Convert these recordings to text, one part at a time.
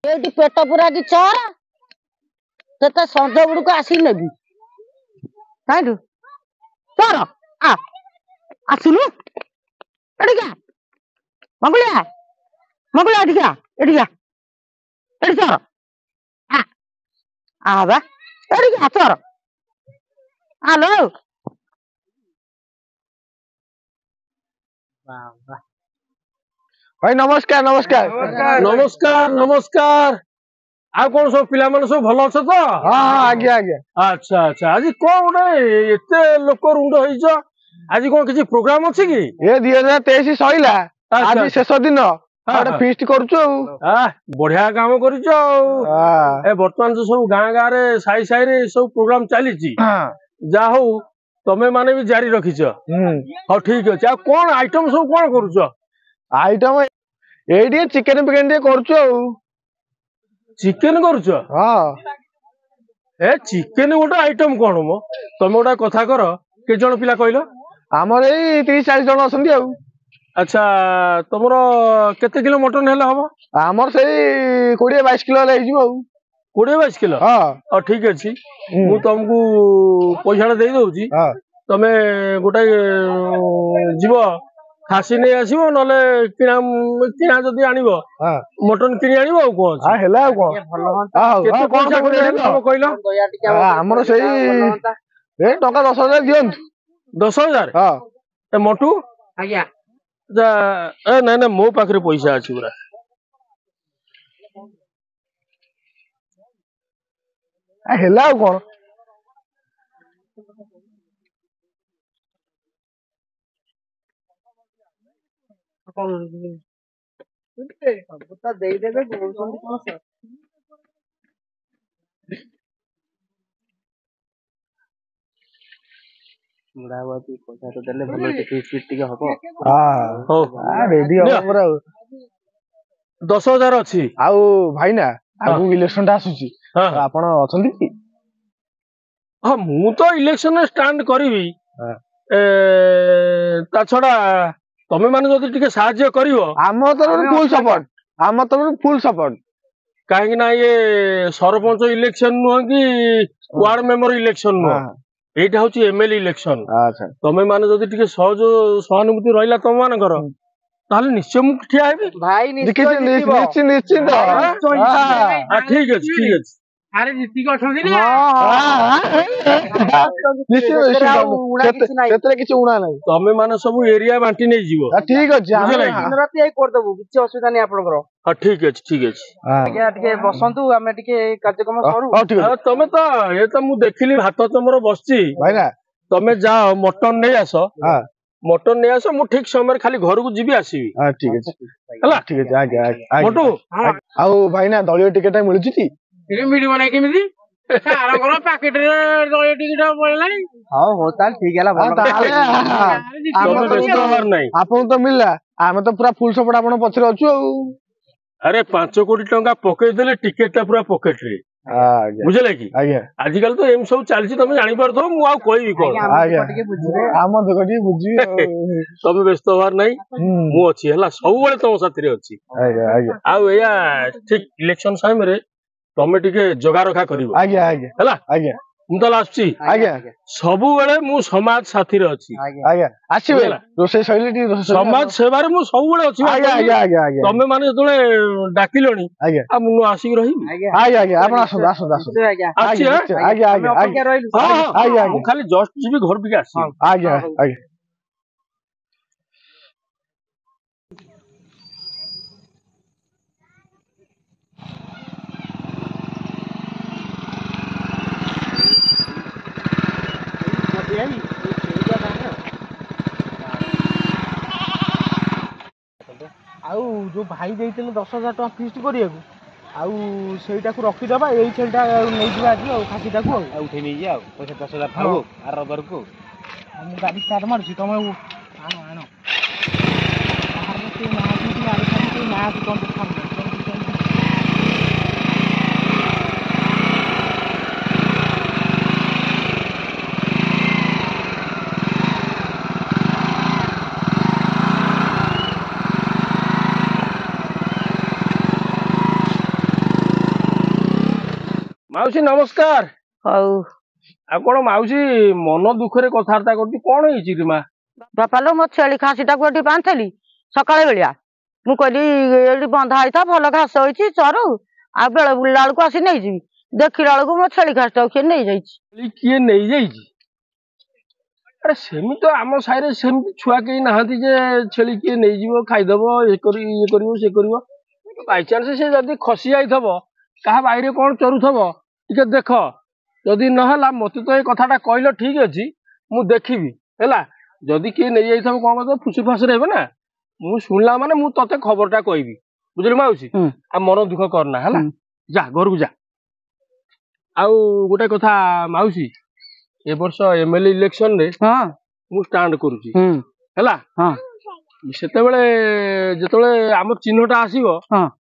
ଏଇଠି ପେଟ ପୁରାକି ଚର କେତେ ସଞ୍ଜ ବେଳକୁ ଆସିକି ନେବି କାହିଁଠୁ ଚର ଆସିଲୁ ଏଠିକା ମଙ୍ଗୁଳିଆ ମଙ୍ଗୁଳିଆ ଏଠିକା ଏଠିକା ଏଠି ଚର ବା ଏଠିକା ଚର ଆଲୋ भाई नमस्कार नमस्कार नमस्कार नमस्कार आ कौन सब पिला माने सब भलो छ तो हाँ हाँ आज्ञा आज्ञा अच्छा अच्छा आज कौन गोटे एते लोक रुंड होइछ आज कौन किछि प्रोग्राम अछि की ये 2023 सइला आज शेष दिन आरे फीस्ट करछु बढ़िया काम करिछ ए वर्तमान जो सब गां गां रे साई साई रे सब प्रोग्राम चली छी जा हो तमे माने भी जारी रखिछ हां ठीक अछि आ कौन आइटम सब कौन करूछ आइटम एडी चिकन पिकन दे करछु चिकन करूछ हां ए चिकन गोटे आइटम कौन मो तमे गोटा कथा कर के जण पिला कहलो हमर एई 30 40 जण असंदी आ अच्छा तुमरो केते किलो मटन हेला हबो हमर सेई 20 22 किलो ले हिजो 20 22 किलो हां ठीक अछि मु तुमको पैसा दे दउची तमे गोटे जीवो खासी नहीं आसीबो नले किना किना जदी आनिबो मटन किनी आनिबो आ कोन आ हेला आ कोन केते पैसा करे हम कहलो हमर सेई ए टका 10000 दियंतु 10000 हां ए मोटू आज्ञा जा ए नै नै मो पाखरे पैसा अछि पुरा आ हेला आ कोन ସବୁତ ଦେଇଦେବେ କହୁଛନ୍ତି କଣ ସାର୍ ମୁଡାବାତି ପଇସା ତ ଦେଲେ ଭଲ ଫିସ୍ ଟିକେ ହବ हो रेडी हो पुरा 10000 अछि आउ भाईना आगु इलेक्शन टा आसुची आपण अछंती की हां मु तो इलेक्शन स्टैंड करबी ए ता छडा तमे माने जदी टिके सहाय्य करिवो आम तरफ फुल सपोर्ट आम तरफ फुल सपोर्ट काहे ना ये सरपंच इलेक्शन नु कि वार्ड मेंबर इलेक्शन नु एटा होची एमएलए इलेक्शन अच्छा तमे माने जदी टिके सहज सहानुभूति रहिला तम मान कर ताले निश्चय मु ठिया हेबी भाई निश्चित निश्चित ठीक अछि ठीक अछि अरे जीती को अठंदी ने केतरे किछ उणा नै तमे माने सब एरिया बांटी नै जीवो ठीक अछि दिन राति आई कर दबु किछ असुविधा नै आपनकर हां ठीक अछि आज्ञा टिके बसंतु हमें टिके कार्यक्रम करू हां ठीक अछि तमे तो ए तो मु देखिली भात तमरो बसची भाईना तमे जाओ मटन नै आसो मटन नै आसो मु ठीक समय खाली घर को जीबी आसीबी हां ठीक अछि हला ठीक अछि आज्ञा मोटू आउ भाईना दलियो टिकट मिलुची ती मिलिबो नै केमिति सारा घर पैकेट रे दलियो टिकट पळलानी हां हो ताल ठीक हैला हम आपन तो मिलला आमे तो पूरा फुल सपोर्ट आपन पछरे अछु अरे 5 कोटी टंका पकेट देले टिकट ता पूरा पकेट रे बुझले की आज्ञा आजिकल तो एम सब चलची तमे जानि परथो मु आ कोइबी कोन आज्ञा हम दुगटी बुझी तमे व्यस्त होवार नै मु अछि हला सब बेले तम साथी रे अछि आज्ञा आ एया ठीक इलेक्शन समय रे तमे टिके जगा रखा करिवो आज्ञा आज्ञा हला आज्ञा मु त लासची आज्ञा सब बेले मु समाज साथी रे अछि आज्ञा आसीबे रोसे शैली टी समाज सेवा रे मु सब बेले अछि आज्ञा आज्ञा आज्ञा तमे माने जतले डाकिलोनी आज्ञा आ मु आसी रही आज्ञा आज्ञा आपण आसो आसो आसो आज्ञा आज्ञा आज्ञा आज्ञा आज्ञा मु खाली जस्ट जीबी घर बिके आसी आज्ञा आज्ञा आउ जो भाई देइतले 10000 टका फीस्ट करियाकू आउ सेइटा को रखि दबा एई छेलटा नै जिबा आज आउ खासीटा को आउ उठे नै जा पैसा 10000 खाओ आर रबर को हम गाड़ी स्टार्ट मारछि तमे आनो आनो बाहर में के ना आर के ना कोन तो ମାଉସୀ ନମସ୍କାର। ହଉ କଣ ମାଉସୀ ମନ ଦୁଃଖରେ କଥାବାର୍ତ୍ତା କରୁଛି, କଣ ହେଇଛି କି ମା? ବାପା ଲୋ ମୋ ଛେଳି ଖାସିଟାକୁ ଏଠି ବାନ୍ଧିଥିଲି ସକାଳେ ବେଳିଆ। ମୁଁ କହିଲି ଏଠି ବନ୍ଧା ହେଇଥା ଭଲ ଘାସ ହେଇଛି ଚରୁ, ଆଉ ବେଳେ ବୁଲିଲା ବେଳକୁ ଆସି ନେଇଯିବି। ଦେଖିଲା ବେଳକୁ ମୋ ଛେଳି ଖାସିଟାକୁ କିଏ ନେଇଯାଇଛି। କିଏ ନେଇଯାଇଛି? ଆରେ ସେମିତି ଆମ ସାହିରେ ସେମିତି ଛୁଆ କେହି ନାହାନ୍ତି ଯେ ଛେଳି କିଏ ନେଇଯିବ ଖାଇଦବ, ଇଏ କରିବ ସେ କରିବ। ବାଇଚାନ୍ସ ସେ ଯଦି ଖସି ଯାଇଥିବ କାହା ବାଇରେ କଣ ଚରୁଥିବ ଟିକେ ଦେଖ, ଯଦି ନହେଲା ମତେ ତ ଏ କଥାଟା କହିଲ ଠିକ ଅଛି, ମୁଁ ଦେଖିବି ହେଲା। ଯଦି କିଏ ନେଇଯାଇଥିବ କଣ କରିବ ଫୁସୁର ଫାସୁର ହେବେ ନା, ମୁଁ ଶୁଣିଲା ମାନେ ମୁଁ ତତେ ଖବରଟା କହିବି, ବୁଝିଲୁ ମାଉସୀ। ଆଉ ମନ ଦୁଃଖ କରନା ହେଲା, ଯା ଘରକୁ ଯା। ଆଉ ଗୋଟେ କଥା ମାଉସୀ, ଏ ବର୍ଷ MLA ଇଲେକ୍ସନରେ ମୁଁ ଷ୍ଟାଣ୍ଡ କରୁଛି ହେଲା। ସେତେବେଳେ ଯେତେବେଳେ ଆମର ଚିହ୍ନଟା ଆସିବ,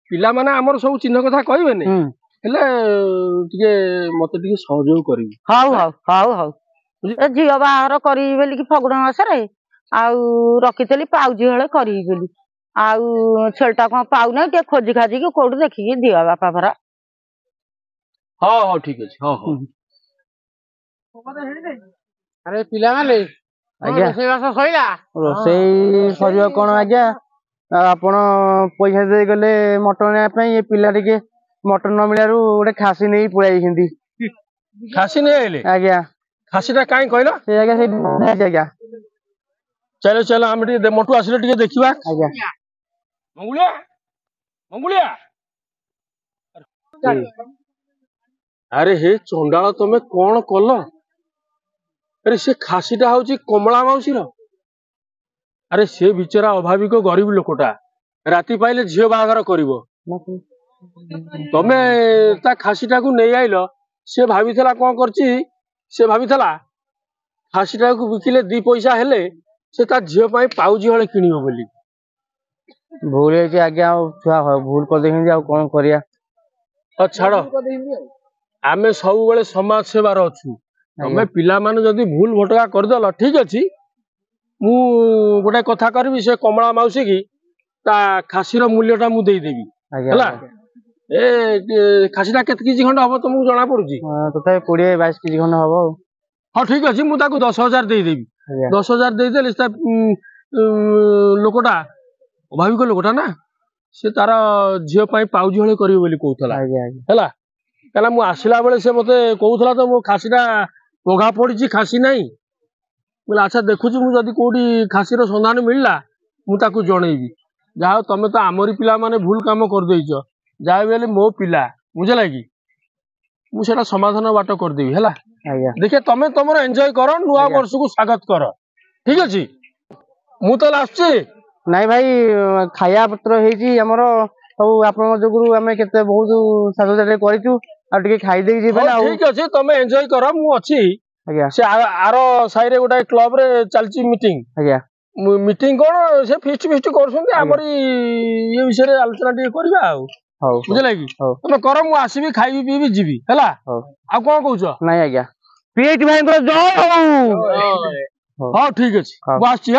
ପିଲାମାନେ ଆମର ସବୁ ଚିହ୍ନ କଥା କହିବେନି, ହେଲେ ଟିକେ ମତେ ଟିକେ ସହଯୋଗ କରିବି। ହଉ ହଉ ହଉ ହଉ। ଝିଅ ବାହାଘର କରିବି ବୋଲିକି ଫଗୁଣ ମାସରେ ଆଉ ରଖିଥିଲି ପାଉଜି ହଳେ କରିବି ବୋଲି। ଆଉ ଛେଳିଟା କଣ ପାଉନାହିଁ, ଟିକେ ଖୋଜି ଖାଜିକି କୋଉଠୁ ଦେଖିକି ଦିଅ ବାପା ପରା। ହଁ ହଉ ଠିକ ଅଛି। ହଉ ହଉ। ଆରେ ପିଲାମାନେ ରୋଷେଇବାସ ସଇଲା? ରୋଷେଇ ସରିବ କଣ ଆଜ୍ଞା, ଆପଣ ପଇସା ଦେଇଗଲେ ମଟନ ଆଣିବା ପାଇଁ, ଏ ପିଲା ଟିକେ ମଟନ ନ ମିଳିବାରୁ ଗୋଟେ ଖାସି ନେଇ ପଳେଇ ଯାଇଛନ୍ତି। ଖାସି ନେଇ ଆଇଲେ? ଆଜ୍ଞା। ଖାସିଟା କାଇଁ କହିଲ? ସେ ଆଜ୍ଞା ସେଇଠି ଆଜ୍ଞା। ଚାଲ ଚାଲ ଆମେ ଟିକେ ମୋଟୁ ଆସିଲେ ଟିକେ ଦେଖିବା। ଆଜ୍ଞା। ମଙ୍ଗୁଳିଆ ମଙ୍ଗୁଳିଆ, ଆରେ ହେ ଚଣ୍ଡାଳ ତମେ କଣ କଲ? ଆରେ ସେ ଖାସିଟା ହଉଛି କମଳା ମାଉସୀର। ଆରେ ସେ ବିଚରା ଅଭାବିକ ଗରିବ ଲୋକଟା, ରାତି ପାଇଲେ ଝିଅ ବାହାଘର କରିବ, ତମେ ତା ଖାସିଟାକୁ ନେଇ ଆଇଲ। ସେ ଭାବିଥିଲା କଣ କରିଛି, ସେ ଭାବିଥିଲା ଖାସିଟାକୁ ବିକିଲେ 2 ପଇସା ହେଲେ ସେ ତା ଝିଅ ପାଇଁ ପାଉଜି ହଳେ କିଣିବ ବୋଲି। ଭୁଲ ହେଇଛି ଆଜ୍ଞା, ଆଉ ଛୁଆ ଭୁଲ କରିଦେଇଛନ୍ତି, ଆଉ କଣ କରିବା। ଛାଡ, ଆମେ ସବୁବେଳେ ସମାଜ ସେବାର ଅଛୁ। ତମେ ପିଲାମାନେ ଯଦି ଭୁଲ ଭଟକା କରିଦେଲ ଠିକ ଅଛି, ମୁଁ ଗୋଟେ କଥା କରିବି, ସେ କମଳା ମାଉସୀ କି ତା ଖାସିର ମୂଲ୍ୟଟା ମୁଁ ଦେଇଦେବି ହେଲା। ଏ ଖାସିଟା କେତେ କେଜି ଖଣ୍ଡେ ହବ ତମକୁ ଜଣା ପଡୁଛି? ତଥାପି 20-22 କେଜି ଖଣ୍ଡେ ହବ। ହଁ ଠିକ ଅଛି, ମୁଁ ତାକୁ 10,000 ଦେଇଦେବି। 10,000 ଦେଇଦେଲେ ତା ଲୋକଟା ଅଭାବିକ ଲୋକଟା ନା, ସେ ତାର ଝିଅ ପାଇଁ ପାଉଜି ହଳେ କରିବ ବୋଲି କହୁଥିଲା ହେଲା। କାହିଁକିନା ମୁଁ ଆସିଲା ବେଳେ ସେ ମତେ କହୁଥିଲା ତ ମୋ ଖାସିଟା ପଘା ପଡିଛି, ଖାସି ନାହିଁ। ବୋଲେ ଆଚ୍ଛା ଦେଖୁଛି, ମୁଁ ଯଦି କୋଉଠି ଖାସିର ସନ୍ଧାନ ମିଳିଲା ମୁଁ ତାକୁ ଜଣେଇବି। ଯାହା ହଉ ତମେ ତ ଆମରି ପିଲାମାନେ ଭୁଲ କାମ କରିଦେଇଛ, ଯାହା ବି ହେଲେ ମୋ ପିଲା, ବୁଝିଲା କି? ମୁଁ ସେଟା ସମାଧାନ ବାଟ କରିଦେବି ହେଲା। ଦେଖିଆ ତମେ ତମର ଏନ୍ଜୟ କର, ନୂଆ ବର୍ଷକୁ ସ୍ୱାଗତ କର, ଠିକ ଅଛି? ମୁଁ ତାହେଲେ ଆସୁଛି। ନାଇଁ ଭାଇ, ଖାଇବା ପତ୍ର ହେଇଛି ଆମର ସବୁ, ଆପଣଙ୍କ ଯୋଗୁରୁ ଆମେ କେତେ ବହୁତ ସାଜସଜ୍ଜା କରିଛୁ, ଆଉ ଟିକେ ଖାଇଦେଇକି ଯିବେ ନା। ଠିକ ଅଛି, ତମେ ଏନ୍ଜୟ କର, ମୁଁ ଅଛି। ସେ ଆର ସାହିରେ ଗୋଟେ କ୍ଲବରେ ଚାଲିଛି ମିଟିଂ। ମିଟିଂ କଣ, ସେ ଫିଷ୍ଟ ଫିଷ୍ଟ କରୁଛନ୍ତି, ଆମରି ଇଏ ବିଷୟରେ ଆଲୋଚନା ଟିକେ କରିବା ଆଉ, ବୁଝିଲା କି? ତମେ କର, ମୁଁ ଆସିବି, ଖାଇବି ପିଇବି ଯିବି ହେଲା। ଆଉ କଣ କହୁଛ? ନାଇଁ ଆଜ୍ଞା, ପିଏଚ ଭାଇଙ୍କର ଜୟ ହଉ। ହଉ ଠିକ ଅଛି, ମୁଁ ଆସୁଛି।